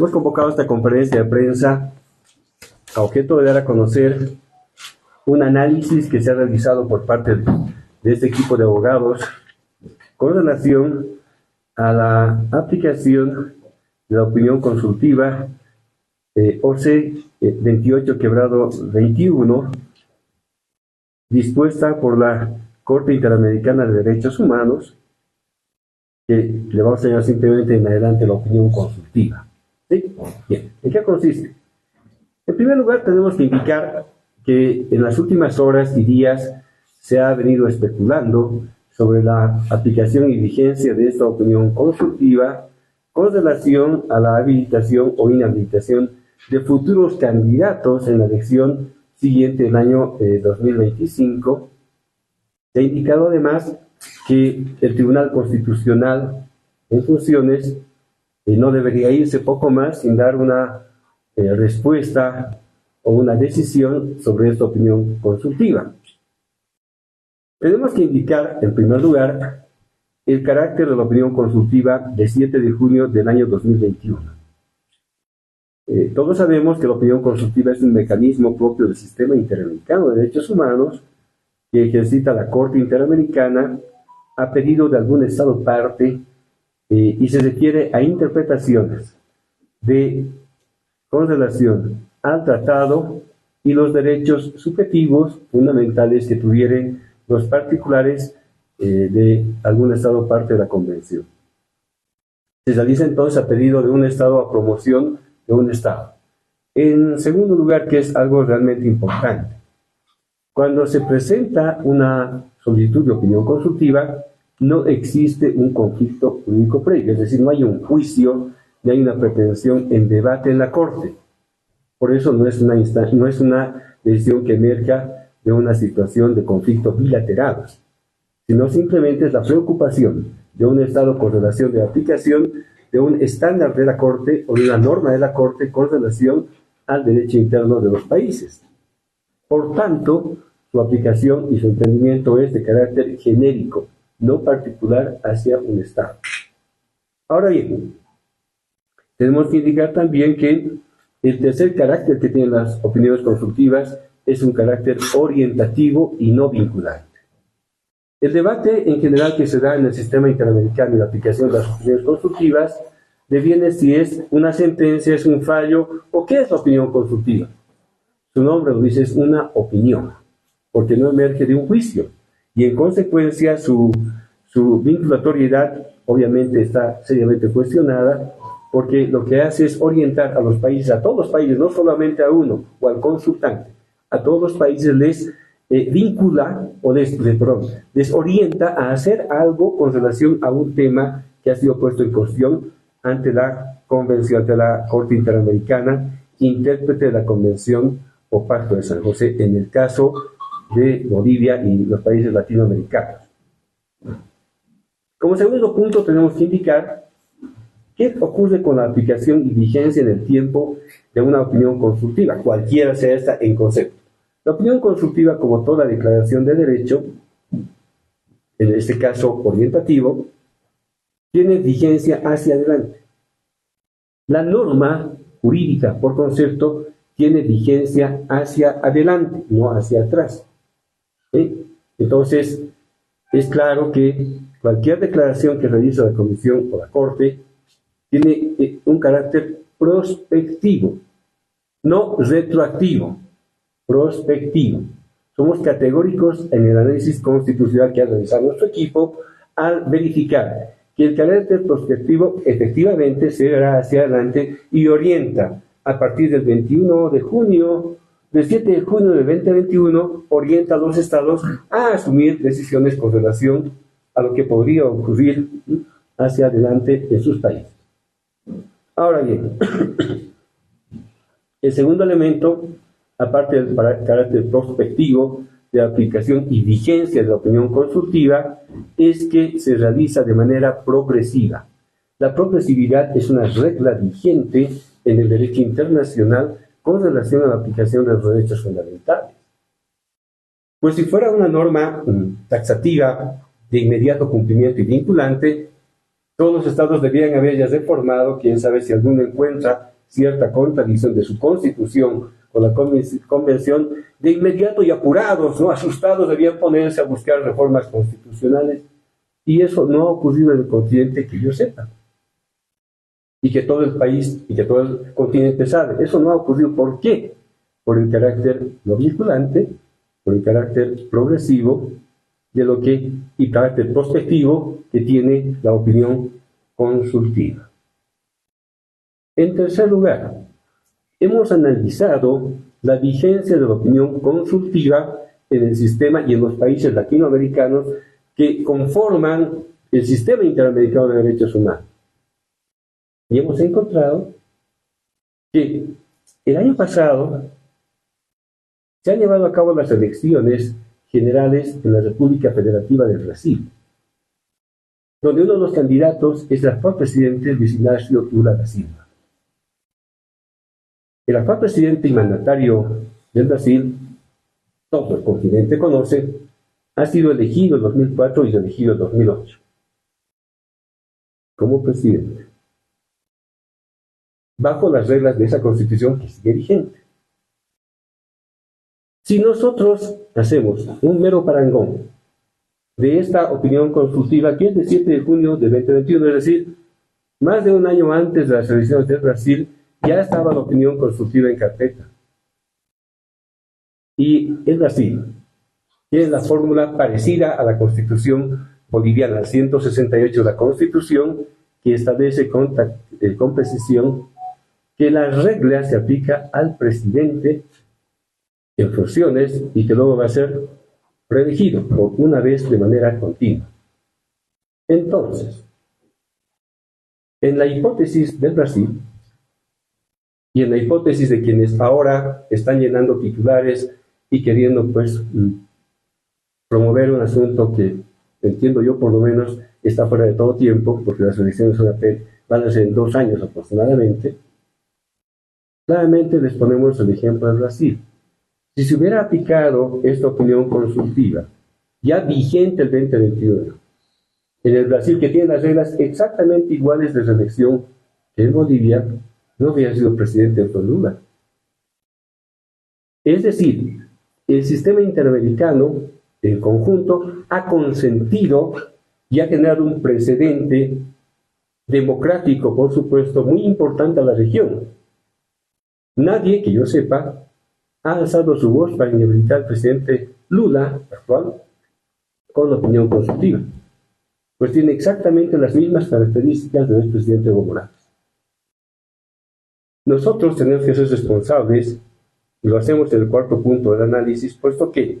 Hemos convocado esta conferencia de prensa a objeto de dar a conocer un análisis que se ha realizado por parte de este equipo de abogados con relación a la aplicación de la opinión consultiva OC 28/21, dispuesta por la Corte Interamericana de Derechos Humanos, que le vamos a llamar simplemente en adelante la opinión consultiva. ¿Sí? Bien, ¿en qué consiste? En primer lugar, tenemos que indicar que en las últimas horas y días se ha venido especulando sobre la aplicación y vigencia de esta opinión consultiva con relación a la habilitación o inhabilitación de futuros candidatos en la elección siguiente del año 2025. Se ha indicado además que el Tribunal Constitucional en funciones no debería irse poco más sin dar una respuesta o una decisión sobre esta opinión consultiva. Tenemos que indicar, en primer lugar, el carácter de la opinión consultiva de 7 de junio del año 2021. Todos sabemos que la opinión consultiva es un mecanismo propio del Sistema Interamericano de Derechos Humanos que ejercita la Corte Interamericana a pedido de algún Estado parte y se refiere a interpretaciones con relación al tratado y los derechos subjetivos fundamentales que tuvieran los particulares de algún Estado parte de la Convención. Se realiza entonces a pedido de un Estado a promoción de un Estado. En segundo lugar, que es algo realmente importante, cuando se presenta una solicitud de opinión consultiva, no existe un conflicto jurídico previo, es decir, no hay un juicio, ni hay una pretensión en debate en la Corte. Por eso no es una decisión que emerja de una situación de conflicto bilateral, sino simplemente es la preocupación de un Estado con relación a la aplicación de un estándar de la Corte o de una norma de la Corte con relación al derecho interno de los países. Por tanto, su aplicación y su entendimiento es de carácter genérico, no particular hacia un Estado. Ahora bien, tenemos que indicar también que el tercer carácter que tienen las opiniones consultivas es un carácter orientativo y no vinculante. El debate en general que se da en el sistema interamericano y la aplicación de las opiniones consultivas deviene si es una sentencia, es un fallo o qué es la opinión consultiva. Su nombre lo dice, es una opinión, porque no emerge de un juicio y en consecuencia su vinculatoriedad obviamente está seriamente cuestionada, porque lo que hace es orientar a los países, a todos los países, no solamente a uno o al consultante, a todos los países les vincula o les orienta a hacer algo con relación a un tema que ha sido puesto en cuestión ante la Convención, ante la Corte Interamericana, intérprete de la Convención o Pacto de San José, en el caso de Bolivia y los países latinoamericanos. Como segundo punto, tenemos que indicar qué ocurre con la aplicación y vigencia en el tiempo de una opinión consultiva, cualquiera sea esta en concepto. La opinión consultiva, como toda declaración de derecho, en este caso orientativo, tiene vigencia hacia adelante. La norma jurídica, por concepto, tiene vigencia hacia adelante, no hacia atrás. Entonces, es claro que cualquier declaración que realiza la Comisión o la Corte tiene un carácter prospectivo, no retroactivo, prospectivo. Somos categóricos en el análisis constitucional que ha realizado nuestro equipo al verificar que el carácter prospectivo efectivamente se verá hacia adelante y orienta a partir del 21 de junio, del 7 de junio del 2021, orienta a los estados a asumir decisiones con relación a lo que podría ocurrir hacia adelante en sus países. Ahora bien, el segundo elemento, aparte del carácter prospectivo de aplicación y vigencia de la opinión consultiva, es que se realiza de manera progresiva. La progresividad es una regla vigente en el derecho internacional con relación a la aplicación de los derechos fundamentales. Pues si fuera una norma taxativa de inmediato cumplimiento y vinculante, Todos los estados debían haber ya reformado, quién sabe si alguno encuentra cierta contradicción de su constitución con la convención, de inmediato y apurados, ¿no? Asustados, debían ponerse a buscar reformas constitucionales. Y eso no ha ocurrido en el continente que yo sepa. Y que todo el país y que todo el continente sabe. Eso no ha ocurrido. ¿Por qué? Por el carácter no vinculante, por el carácter progresivo y carácter prospectivo que tiene la opinión consultiva. En tercer lugar, hemos analizado la vigencia de la opinión consultiva en el sistema y en los países latinoamericanos que conforman el sistema interamericano de derechos humanos. Y hemos encontrado que el año pasado se han llevado a cabo las elecciones generales en la República Federativa del Brasil, donde uno de los candidatos es el actual presidente Luis Ignacio Lula da Silva. El actual presidente y mandatario del Brasil, todo el continente conoce, ha sido elegido en 2004 y reelegido en 2008 como presidente, bajo las reglas de esa constitución que sigue vigente. Si nosotros hacemos un mero parangón de esta opinión consultiva, que es del 7 de junio de 2021, es decir, más de un año antes de las elecciones del Brasil, ya estaba la opinión consultiva en carpeta. Y el Brasil tiene la fórmula parecida a la Constitución boliviana, el 168 de la Constitución, que establece con precisión que la regla se aplica al presidente en funciones y que luego va a ser reelegido por una vez de manera continua. Entonces, en la hipótesis del Brasil y en la hipótesis de quienes ahora están llenando titulares y queriendo pues promover un asunto que entiendo yo por lo menos está fuera de todo tiempo, porque las elecciones van a ser en 2 años aproximadamente, claramente les ponemos el ejemplo del Brasil. Si se hubiera aplicado esta opinión consultiva, ya vigente el 2021, en el Brasil, que tiene las reglas exactamente iguales de reelección que en Bolivia, no había sido presidente Héctor Lula. Es decir, el sistema interamericano, en conjunto, ha consentido y ha generado un precedente democrático, por supuesto, muy importante a la región. Nadie, que yo sepa, ha alzado su voz para inhabilitar al presidente Lula, actual, con opinión consultiva, pues tiene exactamente las mismas características del expresidente Evo Morales. Nosotros tenemos que ser responsables, y lo hacemos en el cuarto punto del análisis, puesto que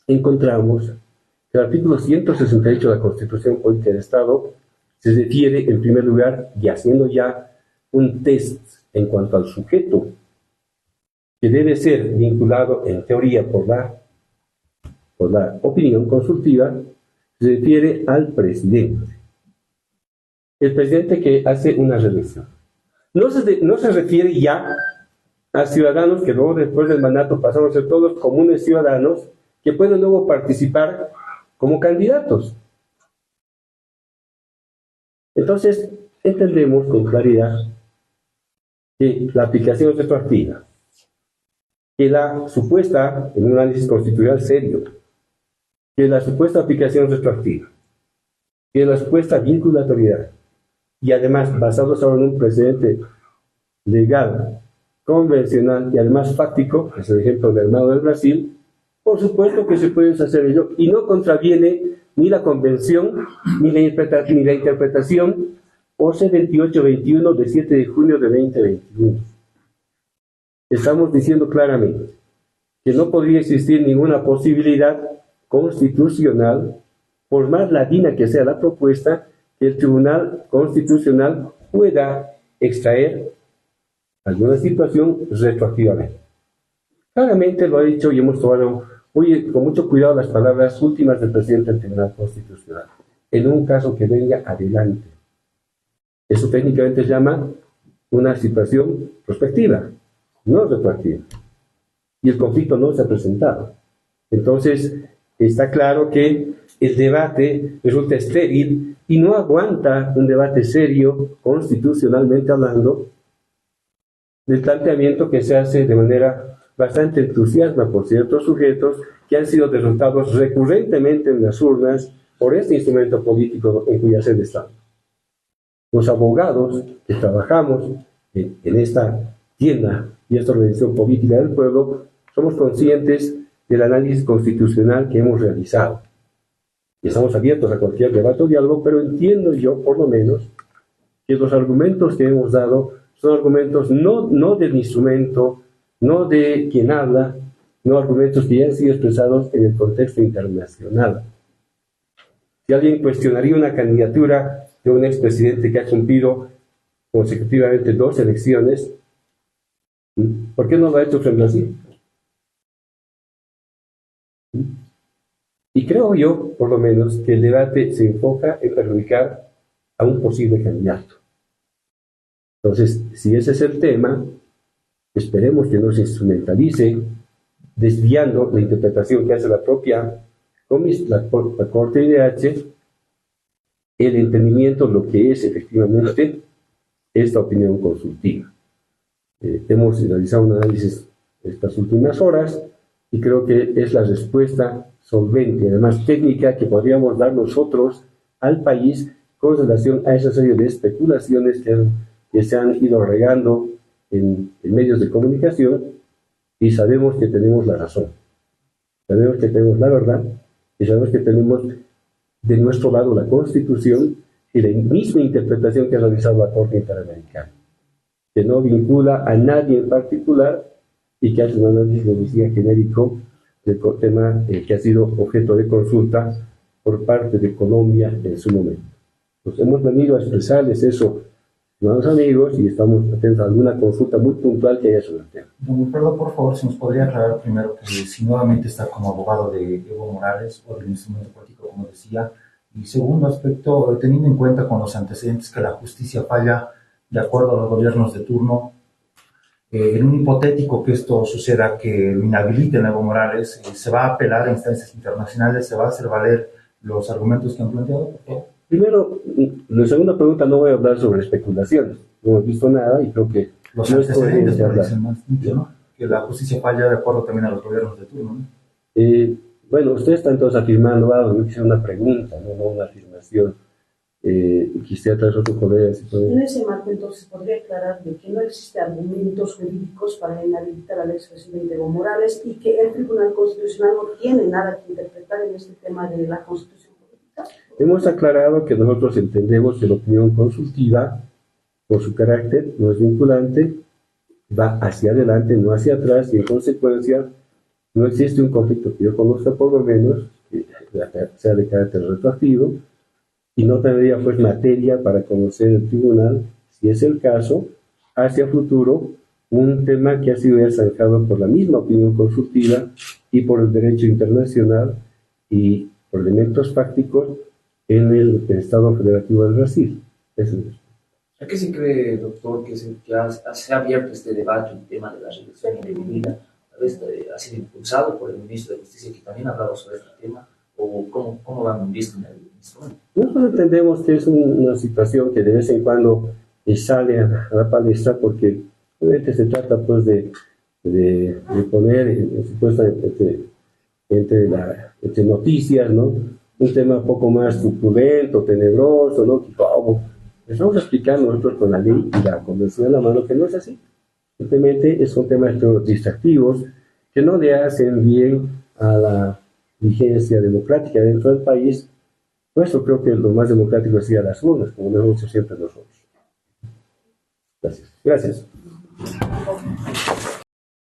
encontramos que el artículo 168 de la Constitución Política del Estado se refiere, en primer lugar, y haciendo ya un test en cuanto al sujeto que debe ser vinculado en teoría por la opinión consultiva, se refiere al presidente. El presidente que hace una reelección. No se refiere ya a ciudadanos que luego, después del mandato, pasaron a ser todos comunes ciudadanos que pueden luego participar como candidatos. Entonces, entendemos con claridad que la aplicación retroactiva, que la supuesta, en un análisis constitucional serio, que la supuesta aplicación retroactiva, que la supuesta vinculatoriedad, y además basados ahora en un precedente legal, convencional y además fáctico, es el ejemplo del Armado del Brasil, por supuesto que se puede hacer ello y no contraviene ni la convención ni la interpretación OCE 2821 de 7 de junio de 2021. Estamos diciendo claramente que no podría existir ninguna posibilidad constitucional, por más ladina que sea la propuesta, que el Tribunal Constitucional pueda extraer alguna situación retroactivamente. Claramente lo ha dicho y hemos tomado con mucho cuidado las palabras últimas del presidente del Tribunal Constitucional. En un caso que venga adelante. Eso técnicamente se llama una situación prospectiva, no retroactiva. Y el conflicto no se ha presentado. Entonces, está claro que el debate resulta estéril y no aguanta un debate serio, constitucionalmente hablando, del planteamiento que se hace de manera bastante entusiasta por ciertos sujetos que han sido derrotados recurrentemente en las urnas por este instrumento político en cuya sede estamos. Los abogados que trabajamos en esta tienda y esta organización política del pueblo somos conscientes del análisis constitucional que hemos realizado. Y estamos abiertos a cualquier debate o diálogo, pero entiendo yo, por lo menos, que los argumentos que hemos dado son argumentos no del instrumento, no de quien habla, no argumentos que ya han sido expresados en el contexto internacional. Si alguien cuestionaría una candidatura de un expresidente que ha cumplido consecutivamente 2 elecciones, ¿por qué no lo ha hecho frente a sí? Y creo yo, por lo menos, que el debate se enfoca en perjudicar a un posible candidato. Entonces, si ese es el tema, esperemos que no se instrumentalice, desviando la interpretación que hace la propia la Corte IDH, el entendimiento de lo que es efectivamente esta opinión consultiva. Hemos realizado un análisis estas últimas horas y creo que es la respuesta solvente, además técnica, que podríamos dar nosotros al país con relación a esa serie de especulaciones que se han ido regando en medios de comunicación, y sabemos que tenemos la razón, sabemos que tenemos la verdad, y sabemos que tenemos de nuestro lado la Constitución y la misma interpretación que ha realizado la Corte Interamericana, que no vincula a nadie en particular y que hace un análisis, lo decía, genérico del tema que ha sido objeto de consulta por parte de Colombia en su momento. Pues hemos venido a expresarles eso, estimados amigos, y estamos atentos a alguna consulta muy puntual que haya sobre el tema. Don Wilfredo, por favor, si nos podría aclarar primero que si nuevamente está como abogado de Evo Morales o del instrumento político, como decía. Y segundo aspecto, teniendo en cuenta con los antecedentes que la justicia falla de acuerdo a los gobiernos de turno, en un hipotético que esto suceda, que lo inhabiliten a Evo Morales, ¿se va a apelar a instancias internacionales? ¿Se va a hacer valer los argumentos que han planteado? Por favor. Primero, la segunda pregunta, no voy a hablar sobre especulaciones. No hemos visto nada y creo que los antecedentes dicen más mucho, ¿no? Que la justicia falla de acuerdo también a los gobiernos de turno, ¿no? Bueno, ustedes están todos afirmando algo. Yo quisiera una pregunta, no una afirmación. Quisiera traer otro colega. En ese marco, entonces, podría aclarar de que no existen argumentos jurídicos para inhabilitar al expresidente Evo Morales y que el Tribunal Constitucional no tiene nada que interpretar en este tema de la Constitución política. Hemos aclarado que nosotros entendemos que la opinión consultiva, por su carácter, no es vinculante, va hacia adelante, no hacia atrás, y en consecuencia no existe un conflicto que yo conozca, por lo menos, que sea de carácter retroactivo, y no tendría pues materia para conocer el tribunal, si es el caso, hacia futuro, un tema que ha sido ya zanjado por la misma opinión consultiva y por el derecho internacional y por elementos fácticos en el Estado Federativo del Brasil. Eso es. ¿A qué se cree, doctor, que se ha abierto este debate, el tema de la reelección indebida? A veces ha sido impulsado por el ministro de Justicia, que también ha hablado sobre este tema, o cómo lo han visto en el instrumento? Nosotros entendemos que es una situación que de vez en cuando sale a la palestra, porque obviamente se trata pues de poner entre noticias, ¿no?, un tema un poco más truculento, tenebroso, ¿no?, como estamos explicando nosotros con la ley y la convención en la mano que no es así. Simplemente son temas distractivos que no le hacen bien a la vigencia democrática dentro del país. Por eso creo que lo más democrático es ir a las urnas, como lo hemos hecho siempre nosotros. Gracias. Gracias.